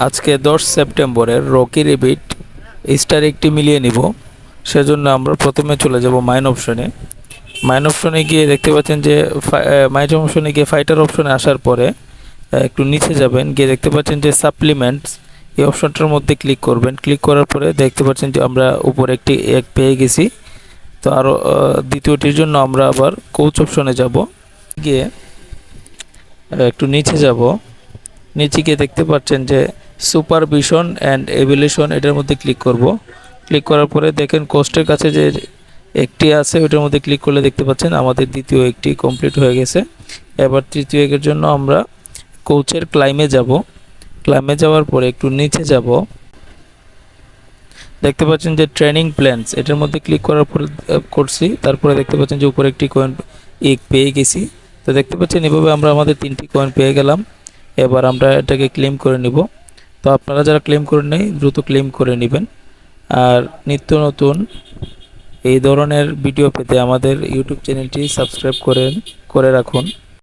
আজকে 10 সেপ্টেম্বরের Rocky rabbit star একটি মিলিয়ে নিব। সেজন্য আমরা প্রথমে চলে যাব মাইন অপশনে। মাইন অপশনে গিয়ে দেখতে পাচ্ছেন যে মাইন অপশনে গিয়ে ফাইটার অপশনে আসার পরে একটু নিচে যাবেন, গিয়ে দেখতে পাচ্ছেন যে সাপ্লিমেন্টস, এই অপশনটার মধ্যে ক্লিক করবেন। ক্লিক করার পরে দেখতে পাচ্ছেন যে আমরা উপরে একটি এক পেয়ে গেছি। তো আরও দ্বিতীয়টির জন্য আমরা আবার কোচ অপশনে যাব, গিয়ে একটু নিচে যাব। নিচে গিয়ে দেখতে পাচ্ছেন যে সুপারভিশন অ্যান্ড এভ্যালুয়েশন, এটার মধ্যে ক্লিক করব। ক্লিক করার পরে দেখেন কোস্টের কাছে যে একটি আছে ওইটার মধ্যে ক্লিক করলে দেখতে পাচ্ছেন আমাদের দ্বিতীয় একটি কমপ্লিট হয়ে গেছে। এবার তৃতীয় একের জন্য আমরা কোচের ক্লাইমে যাব। ক্লাইমে যাওয়ার পরে একটু নিচে যাব, দেখতে পাচ্ছেন যে ট্রেনিং প্ল্যানস, এটার মধ্যে ক্লিক করার পরে করছি। তারপরে দেখতে পাচ্ছেন যে উপরে একটি কয়েন পেয়ে গেছি। তো দেখতে পাচ্ছেন এভাবে আমরা আমাদের 3টি কয়েন পেয়ে গেলাম। এবার আমরা এটাকে ক্লেম করে নিব। তো আপনারা যারা ক্লেম করে নেই দ্রুত ক্লেম করে নেবেন। আর নিত্য নতুন এই ধরনের ভিডিও পেতে আমাদের ইউটিউব চ্যানেলটি সাবস্ক্রাইব করে রাখুন।